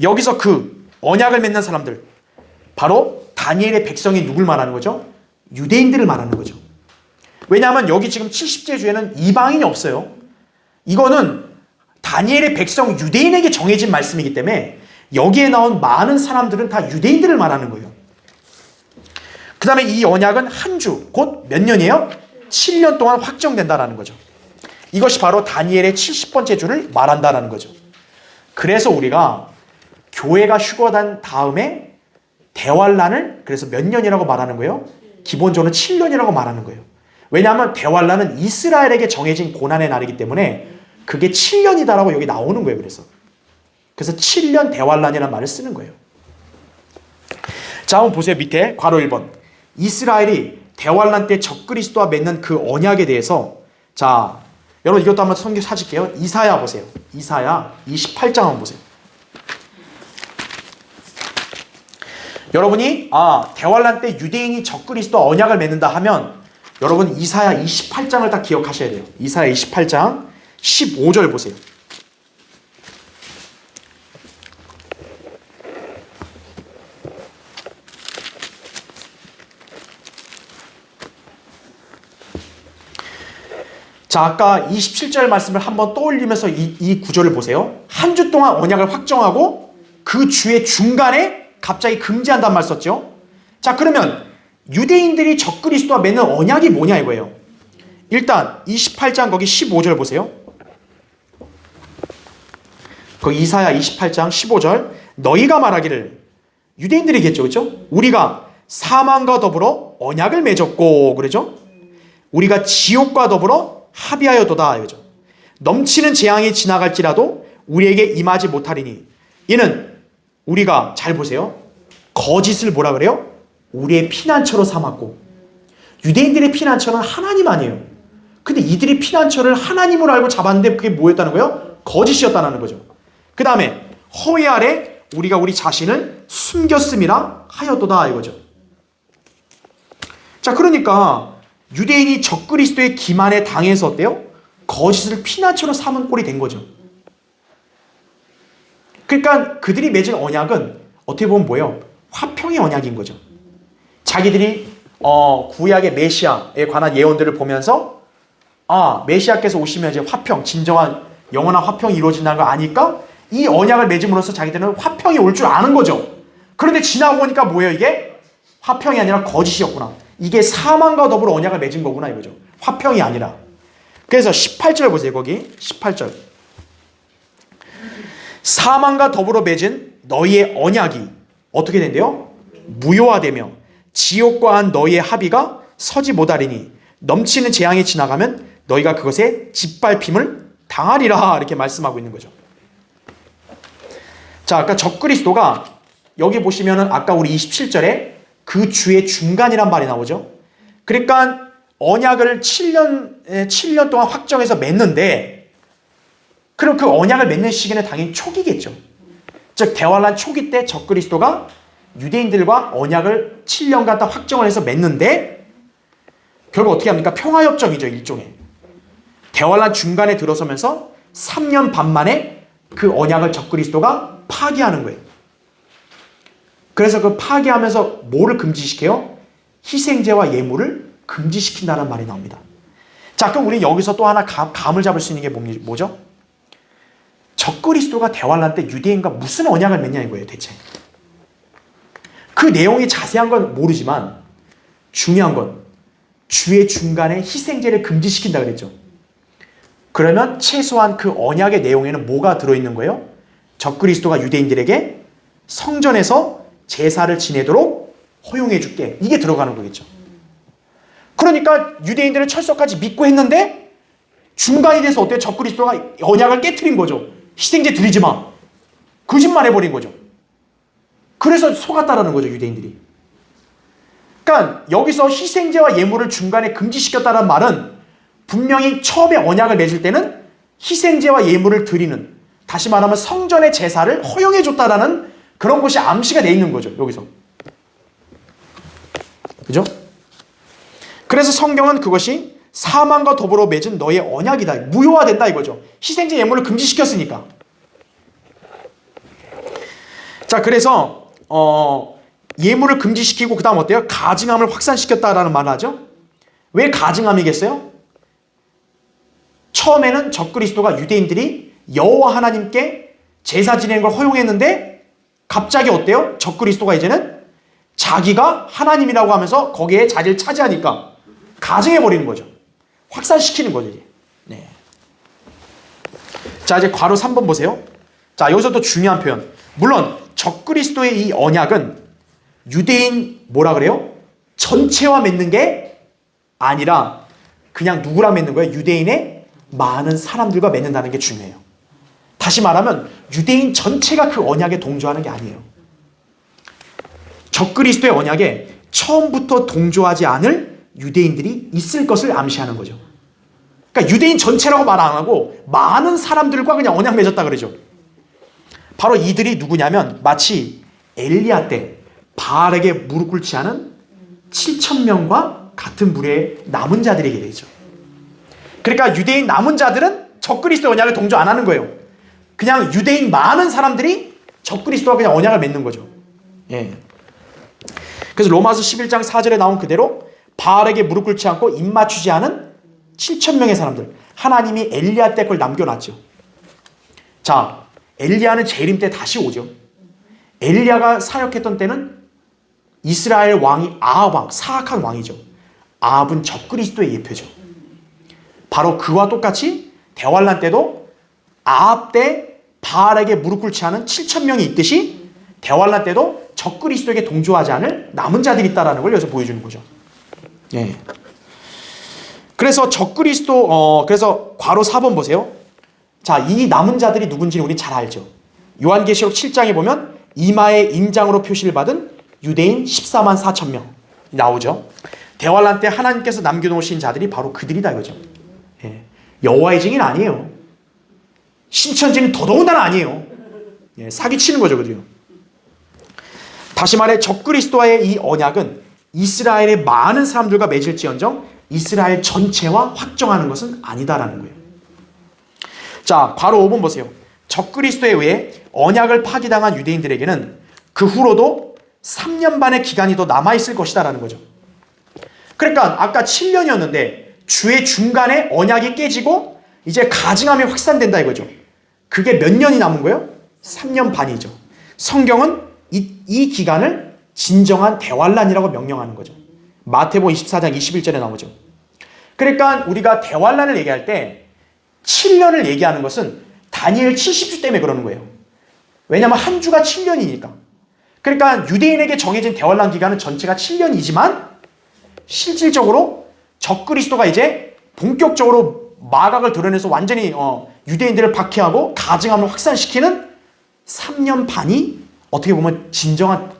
여기서 그 언약을 맺는 사람들, 바로 다니엘의 백성이 누굴 말하는 거죠? 유대인들을 말하는 거죠. 왜냐하면 여기 지금 70제주에는 이방인이 없어요. 이거는 다니엘의 백성 유대인에게 정해진 말씀이기 때문에 여기에 나온 많은 사람들은 다 유대인들을 말하는 거예요. 그 다음에 이 언약은 한 주, 곧 몇 년이에요? 7년 동안 확정된다라는 거죠. 이것이 바로 다니엘의 70번째 주를 말한다라는 거죠. 그래서 우리가 교회가 휴거된 다음에 대환란을 그래서 몇 년이라고 말하는 거예요? 기본적으로 7년이라고 말하는 거예요. 왜냐하면 대환란은 이스라엘에게 정해진 고난의 날이기 때문에 그게 7년이다라고 여기 나오는 거예요. 그래서 7년 대환란이라는 말을 쓰는 거예요. 자, 한번 보세요. 밑에 괄호 1번. 이스라엘이 대환란 때 적그리스도와 맺는 그 언약에 대해서, 자, 여러분 이것도 한번 성경 찾을게요. 이사야 보세요. 이사야 28장 한번 보세요. 여러분이 대환란 때 유대인이 적그리스도와 언약을 맺는다 하면 여러분 이사야 28장을 딱 기억하셔야 돼요. 이사야 28장 15절 보세요. 자, 아까 27절 말씀을 한번 떠올리면서 이 구절을 보세요. 한 주 동안 언약을 확정하고 그 주의 중간에 갑자기 금지한다는 말 썼죠. 자, 그러면 유대인들이 적그리스도와 맺는 언약이 뭐냐 이거예요. 일단 28장 거기 15절 보세요. 거기 이사야 28장 15절 너희가 말하기를, 유대인들이겠죠. 그렇죠? 우리가 사망과 더불어 언약을 맺었고 그러죠. 우리가 지옥과 더불어 합의하여도다 이거죠. 넘치는 재앙이 지나갈지라도 우리에게 임하지 못하리니 이는 우리가, 잘 보세요, 거짓을 뭐라 그래요? 우리의 피난처로 삼았고, 유대인들의 피난처는 하나님 아니에요. 근데 이들이 피난처를 하나님으로 알고 잡았는데 그게 뭐였다는 거예요? 거짓이었다는 거죠. 그 다음에 허위 아래 우리가 우리 자신을 숨겼음이라 하였도다 이거죠. 자, 그러니까 유대인이 적그리스도의 기만에 당해서 어때요? 거짓을 피난처로 삼은 꼴이 된 거죠. 그러니까 그들이 맺은 언약은 어떻게 보면 뭐예요? 화평의 언약인 거죠. 자기들이 구약의 메시아에 관한 예언들을 보면서 메시아께서 오시면 이제 화평, 진정한 영원한 화평이 이루어진다는 걸 아니까 이 언약을 맺음으로써 자기들은 화평이 올 줄 아는 거죠. 그런데 지나고 보니까 뭐예요? 이게 화평이 아니라 거짓이었구나. 이게 사망과 더불어 언약을 맺은 거구나 이거죠. 화평이 아니라. 그래서 18절 보세요. 거기 18절. 사망과 더불어 맺은 너희의 언약이 어떻게 된대요? 무효화되며 지옥과 한 너희의 합의가 서지 못하리니 넘치는 재앙이 지나가면 너희가 그것에 짓밟힘을 당하리라 이렇게 말씀하고 있는 거죠. 자, 아까 적그리스도가 여기 보시면은 아까 우리 27절에 그 주의 중간이란 말이 나오죠. 그러니까 언약을 7년 동안 확정해서 맺는데, 그럼 그 언약을 맺는 시기는 당연히 초기겠죠. 즉 대환란 초기 때 적그리스도가 유대인들과 언약을 7년간 다 확정을 해서 맺는데 결국 어떻게 합니까? 평화협정이죠. 일종의. 대환란 중간에 들어서면서 3년 반 만에 그 언약을 적그리스도가 파기하는 거예요. 그래서 그 파기하면서 뭐를 금지시켜요? 희생제와 예물을 금지시킨다는 말이 나옵니다. 자, 그럼 우리 여기서 또 하나 감을 잡을 수 있는 게 뭐죠? 적그리스도가 대환란 때 유대인과 무슨 언약을 맺냐 이거예요, 대체. 그 내용이 자세한 건 모르지만 중요한 건 주의 중간에 희생제를 금지시킨다 그랬죠. 그러면 최소한 그 언약의 내용에는 뭐가 들어있는 거예요? 적그리스도가 유대인들에게 성전에서 제사를 지내도록 허용해 줄게. 이게 들어가는 거겠죠. 그러니까 유대인들은 철석까지 믿고 했는데 중간이 돼서 어때요? 적그리스도가 언약을 깨트린 거죠. 희생제 드리지 마. 거짓말 해버린 거죠. 그래서 속았다라는 거죠, 유대인들이. 그러니까 여기서 희생제와 예물을 중간에 금지시켰다는 말은 분명히 처음에 언약을 맺을 때는 희생제와 예물을 드리는, 다시 말하면 성전의 제사를 허용해 줬다라는 그런 것이 암시가 되어 있는 거죠, 여기서. 그죠? 그래서 성경은 그것이 사망과 더불어 맺은 너의 언약이다. 무효화된다 이거죠. 희생제 예물을 금지시켰으니까. 자, 그래서 예물을 금지시키고 그 다음 어때요? 가증함을 확산시켰다라는 말을 하죠. 왜 가증함이겠어요? 처음에는 적그리스도가 유대인들이 여호와 하나님께 제사 지내는 걸 허용했는데 갑자기 어때요? 적그리스도가 이제는 자기가 하나님이라고 하면서 거기에 자리를 차지하니까 가증해버리는 거죠. 확산시키는 거죠, 이제. 네. 자, 이제 괄호 3번 보세요. 자, 여기서 또 중요한 표현. 물론 적그리스도의 이 언약은 유대인 뭐라 그래요? 전체와 맺는 게 아니라 그냥 누구랑 맺는 거예요? 유대인의 많은 사람들과 맺는다는 게 중요해요. 다시 말하면 유대인 전체가 그 언약에 동조하는 게 아니에요. 적그리스도의 언약에 처음부터 동조하지 않을 유대인들이 있을 것을 암시하는 거죠. 그러니까 유대인 전체라고 말 안 하고 많은 사람들과 그냥 언약 맺었다 그러죠. 바로 이들이 누구냐면 마치 엘리야 때 바알에게 무릎 꿇지 않은 7,000명과 같은 부류의 남은 자들에게 되죠. 그러니까 유대인 남은 자들은 적그리스도 언약을 동조 안 하는 거예요. 그냥 유대인 많은 사람들이 적그리스도와 그냥 언약을 맺는 거죠. 예. 그래서 로마서 11장 4절에 나온 그대로 바알에게 무릎 꿇지 않고 입 맞추지 않은 7,000명의 사람들, 하나님이 엘리야 때 걸 남겨놨죠. 자, 엘리야는 재림 때 다시 오죠. 엘리야가 사역했던 때는 이스라엘 왕이 아합 왕, 사악한 왕이죠. 아합은 적그리스도의 예표죠. 바로 그와 똑같이 대환란 때도 아합 때 바알에게 무릎 꿇지 않은 7,000명이 있듯이 대환란 때도 적그리스도에게 동조하지 않을 남은 자들이 있다는 걸 여기서 보여주는 거죠. 예. 그래서 적그리스도, 그래서 괄호 4번 보세요. 자, 이 남은 자들이 누군지는 우리 잘 알죠. 요한계시록 7장에 보면 이마에 인장으로 표시를 받은 유대인 14만 4천 명 나오죠. 대환란 때 하나님께서 남겨놓으신 자들이 바로 그들이다 이거죠. 예. 여호와의 증인 아니에요. 신천지는 더더군다나 아니에요. 예, 사기치는 거죠, 그들요. 다시 말해 적그리스도와의 이 언약은 이스라엘의 많은 사람들과 맺을지언정 이스라엘 전체와 확정하는 것은 아니다라는 거예요. 자, 괄호 5번 보세요. 적그리스도에 의해 언약을 파기당한 유대인들에게는 그 후로도 3년 반의 기간이 더 남아있을 것이다라는 거죠. 그러니까 아까 7년이었는데 주의 중간에 언약이 깨지고 이제 가증함이 확산된다 이거죠. 그게 몇 년이 남은 거예요? 3년 반이죠. 성경은 이 기간을 진정한 대환란이라고 명령하는 거죠. 마태복음 24장 21절에 나오죠. 그러니까 우리가 대환란을 얘기할 때 7년을 얘기하는 것은 다니엘 70주 때문에 그러는 거예요. 왜냐하면 한 주가 7년이니까. 그러니까 유대인에게 정해진 대환란 기간은 전체가 7년이지만 실질적으로 적그리스도가 이제 본격적으로 마각을 드러내서 완전히 유대인들을 박해하고 가증함을 확산시키는 3년 반이 어떻게 보면 진정한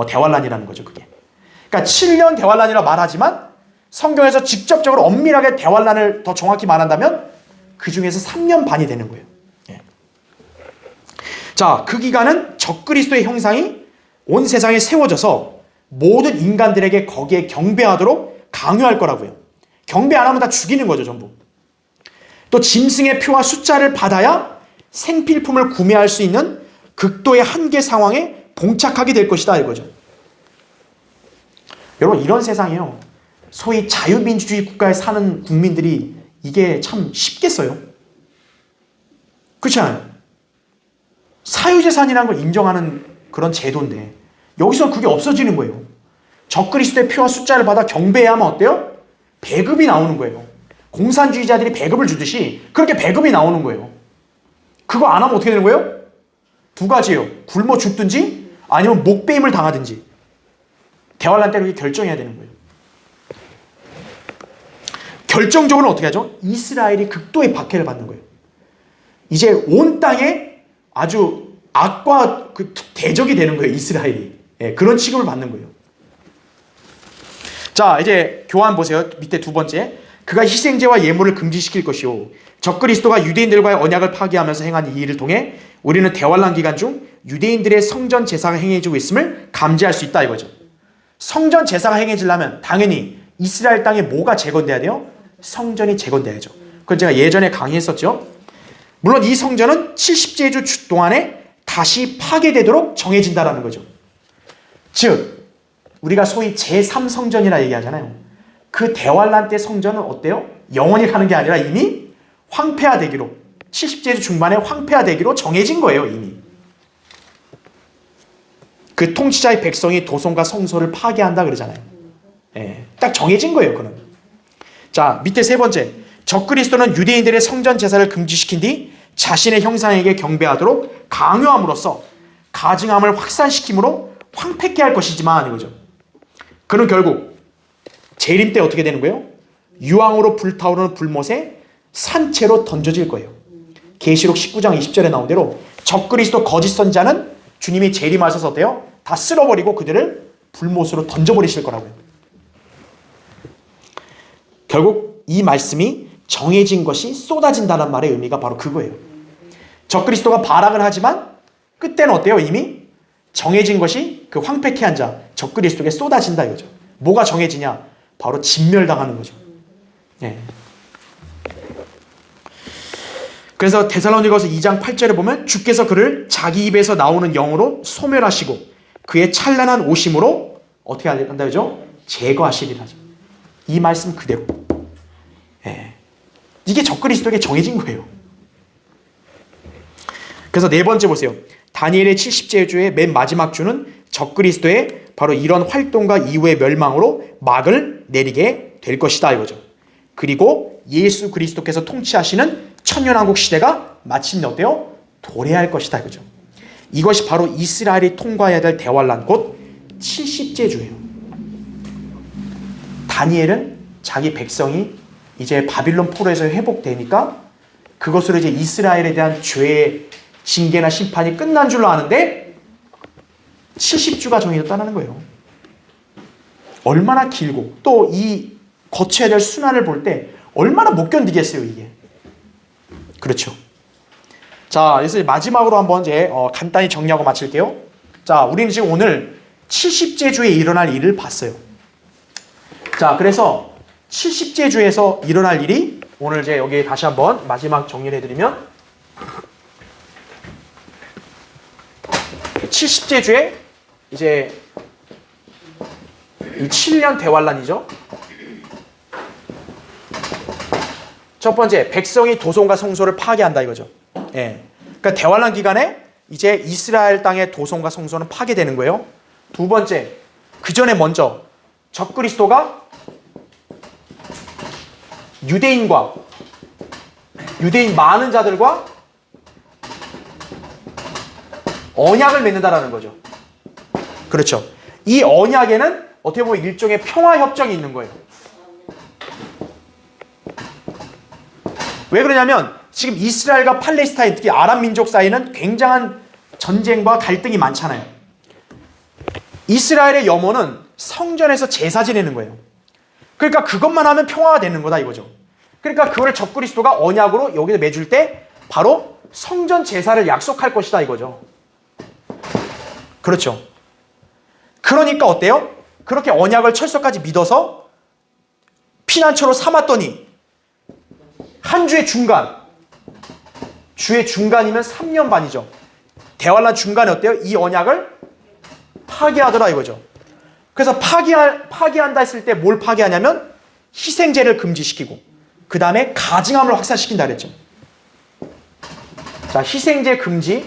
대환란이라는 거죠, 그게. 그러니까 7년 대환란이라 말하지만 성경에서 직접적으로 엄밀하게 대환란을 더 정확히 말한다면 그 중에서 3년 반이 되는 거예요. 예. 자, 그 기간은 적그리스도의 형상이 온 세상에 세워져서 모든 인간들에게 거기에 경배하도록 강요할 거라고요. 경배 안 하면 다 죽이는 거죠, 전부. 또 짐승의 표와 숫자를 받아야 생필품을 구매할 수 있는 극도의 한계 상황에 봉착하게 될 것이다 이거죠. 여러분, 이런 세상이에요. 소위 자유민주주의 국가에 사는 국민들이 이게 참 쉽겠어요? 그렇지 않아요? 사유재산이라는 걸 인정하는 그런 제도인데 여기서 그게 없어지는 거예요. 적그리스도의 표와 숫자를 받아 경배해야 하면 어때요? 배급이 나오는 거예요. 공산주의자들이 배급을 주듯이 그렇게 배급이 나오는 거예요. 그거 안 하면 어떻게 되는 거예요? 두 가지예요. 굶어 죽든지 아니면 목배임을 당하든지 대환란 때로 결정해야 되는 거예요. 결정적으로는 어떻게 하죠? 이스라엘이 극도의 박해를 받는 거예요. 이제 온 땅에 아주 악과 그 대적이 되는 거예요. 이스라엘이. 예, 그런 취급을 받는 거예요. 자, 이제 교환 보세요. 밑에 두 번째. 그가 희생제와 예물을 금지시킬 것이요. 적그리스도가 유대인들과의 언약을 파기하면서 행한 이 일을 통해 우리는 대환란 기간 중 유대인들의 성전 제사가 행해지고 있음을 감지할 수 있다 이거죠. 성전 제사가 행해지려면 당연히 이스라엘 땅에 뭐가 재건돼야 돼요? 성전이 재건돼야죠. 그건 제가 예전에 강의했었죠. 물론 이 성전은 70제주 주 동안에 다시 파괴되도록 정해진다라는 거죠. 즉 우리가 소위 제3성전이라 얘기하잖아요. 그 대환란 때 성전은 어때요? 영원히 가는 게 아니라 이미 황폐화되기로 70제주 중반에 황폐화되기로 정해진 거예요. 이미. 그 통치자의 백성이 도성과 성소를 파괴한다 그러잖아요. 예, 딱 정해진 거예요. 그는. 자, 밑에 세 번째. 적그리스도는 유대인들의 성전 제사를 금지시킨 뒤 자신의 형상에게 경배하도록 강요함으로써 가증함을 확산시킴으로 황폐케 할 것이지만 이거죠. 그는 결국 재림 때 어떻게 되는 거예요? 유황으로 불타오르는 불못에 산채로 던져질 거예요. 계시록 19장 20절에 나온 대로 적그리스도 거짓 선자는 주님이 재림하셔서 어때요? 다 쓸어버리고 그들을 불못으로 던져버리실 거라고요. 결국 이 말씀이 정해진 것이 쏟아진다는 말의 의미가 바로 그거예요. 적그리스도가 발악을 하지만 끝때는 어때요? 이미 정해진 것이 그 황폐케 한 자 적그리스도에게 쏟아진다 이거죠. 뭐가 정해지냐? 바로 진멸당하는 거죠. 예. 그래서 데살로니가서 2장 8절에 보면 주께서 그를 자기 입에서 나오는 영으로 소멸하시고 그의 찬란한 오심으로 어떻게 한다 그죠? 제거하시리라. 이 말씀 그대로. 예. 이게 적그리스도에게 정해진 거예요. 그래서 네 번째 보세요. 다니엘의 70제주의 맨 마지막 주는 적그리스도의 바로 이런 활동과 이후의 멸망으로 막을 내리게 될 것이다 이거죠. 그리고 예수 그리스도께서 통치하시는 천년왕국 시대가 마침내 어때요? 도래할 것이다 이거죠. 이것이 바로 이스라엘이 통과해야 될 대환란 곧 70제주예요. 다니엘은 자기 백성이 이제 바빌론 포로에서 회복되니까 그것으로 이제 이스라엘에 대한 죄의 징계나 심판이 끝난 줄로 아는데 70주가 정해졌다는 거예요. 얼마나 길고 또 이 거쳐야 될 순환을 볼 때 얼마나 못 견디겠어요 이게. 그렇죠. 자, 그래서 마지막으로 한번 이제 간단히 정리하고 마칠게요. 자, 우리는 지금 오늘 70제주에 일어날 일을 봤어요. 자, 그래서 70제주에서 일어날 일이 오늘 이제 여기 다시 한번 마지막 정리를 해드리면 70제주에 이제 이 7년 대환란이죠. 첫 번째, 백성이 도성과 성소를 파괴한다 이거죠. 예. 그러니까 대환란 기간에 이제 이스라엘 땅의 도성과 성소는 파괴되는 거예요. 두 번째, 그 전에 먼저 적그리스도가 유대인 많은 자들과 언약을 맺는다라는 거죠. 그렇죠. 이 언약에는 어떻게 보면 일종의 평화협정이 있는 거예요. 왜 그러냐면 지금 이스라엘과 팔레스타인, 특히 아랍 민족 사이는 굉장한 전쟁과 갈등이 많잖아요. 이스라엘의 염원은 성전에서 제사 지내는 거예요. 그러니까 그것만 하면 평화가 되는 거다 이거죠. 그러니까 그걸 적그리스도가 언약으로 여기서 맺을 때 바로 성전 제사를 약속할 것이다 이거죠. 그렇죠. 그러니까 어때요? 그렇게 언약을 철석까지 믿어서 피난처로 삼았더니 한 주의 중간이면 3년 반이죠. 대환란 중간에 어때요? 이 언약을 파기하더라 이거죠. 그래서 파기한다 했을 때 뭘 파기하냐면 희생제를 금지시키고 그 다음에 가증함을 확산시킨다 그랬죠. 자, 희생제 금지,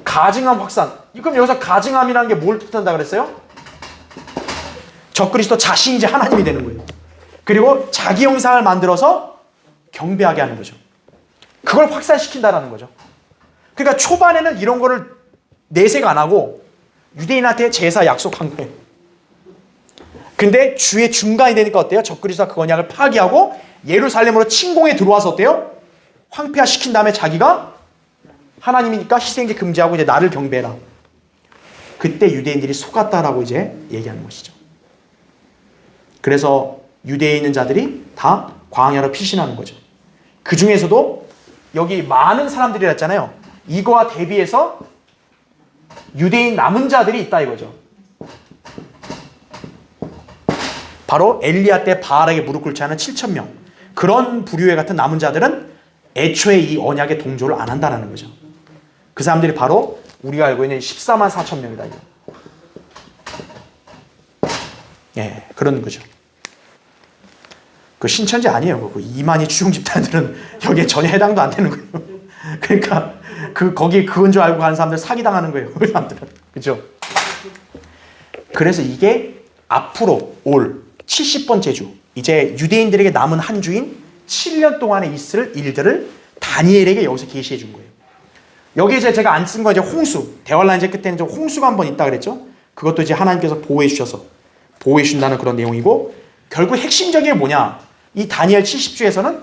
가증함 확산. 그럼 여기서 가증함이라는 게 뭘 뜻한다 그랬어요? 적그리스도 자신이 이제 하나님이 되는 거예요. 그리고 자기 형상을 만들어서 경배하게 하는 거죠. 그걸 확산시킨다라는 거죠. 그러니까 초반에는 이런 거를 내색 안 하고 유대인한테 제사 약속한 거예요. 근데 주의 중간이 되니까 어때요? 적그리스도가 그 언약을 파기하고 예루살렘으로 침공해 들어와서 어때요? 황폐화시킨 다음에 자기가 하나님이니까 희생제 금지하고 이제 나를 경배해라. 그때 유대인들이 속았다라고 이제 얘기하는 것이죠. 그래서 유대에 있는 자들이 다 광야로 피신하는 거죠. 그 중에서도 여기 많은 사람들이 했잖아요. 이거와 대비해서 유대인 남은 자들이 있다 이거죠. 바로 엘리야 때 바알에게 무릎 꿇지 않은 7,000명. 그런 부류의 같은 남은 자들은 애초에 이 언약에 동조를 안 한다는 거죠. 그 사람들이 바로 우리가 알고 있는 14만 4천 명이다. 이거. 예, 그런 거죠. 그 신천지 아니에요. 그 이만희 추종 집단들은 여기에 전혀 해당도 안 되는 거예요. 그러니까 거기 그건 줄 알고 가는 사람들 사기 당하는 거예요. 그 사람들은. 그죠? 그래서 이게 앞으로 올 70번째 주, 이제 유대인들에게 남은 한 주인 7년 동안에 있을 일들을 다니엘에게 여기서 계시해 준 거예요. 여기 이제 제가 안 쓴 거 이제 홍수, 대환란 이제 끝에는 좀 홍수가 한 번 있다 그랬죠? 그것도 이제 하나님께서 보호해 주셔서 보호해 주신다는 그런 내용이고, 결국 핵심적인 게 뭐냐? 이 다니엘 70주에서는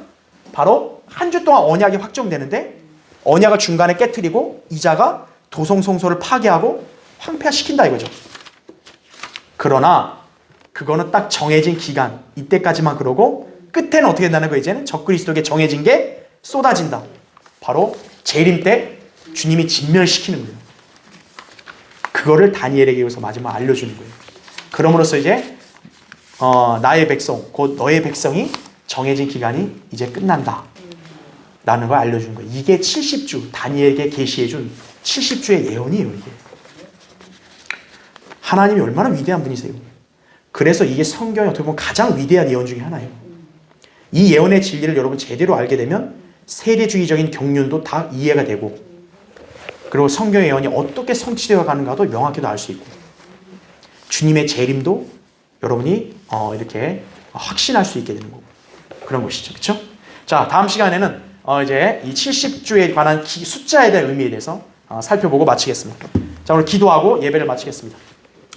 바로 한 주 동안 언약이 확정되는데, 언약을 중간에 깨트리고 이자가 도성성소를 파괴하고 황폐화시킨다 이거죠. 그러나 그거는 딱 정해진 기간, 이때까지만 그러고 끝에는 어떻게 된다는 거예요? 이제는 적그리스도에게 정해진 게 쏟아진다. 바로 재림 때 주님이 진멸시키는 거예요. 그거를 다니엘에게 여기서 마지막 알려주는 거예요. 그럼으로써 이제 나의 백성, 곧 너의 백성이 정해진 기간이 이제 끝난다 라는 걸 알려주는 거예요. 이게 70주, 다니엘에게 계시해준 70주의 예언이에요. 이게 하나님이 얼마나 위대한 분이세요. 그래서 이게 성경에 어떻게 보면 가장 위대한 예언 중에 하나예요. 이 예언의 진리를 여러분 제대로 알게 되면 세대주의적인 경륜도 다 이해가 되고, 그리고 성경의 예언이 어떻게 성취되어 가는가도 명확히도 알 수 있고, 주님의 재림도 여러분이 이렇게 확신할 수 있게 되는 거고, 그런 것이죠. 그렇죠? 자, 다음 시간에는 이제 이 70주에 관한 숫자에 대한 의미에 대해서 살펴보고 마치겠습니다. 자, 오늘 기도하고 예배를 마치겠습니다.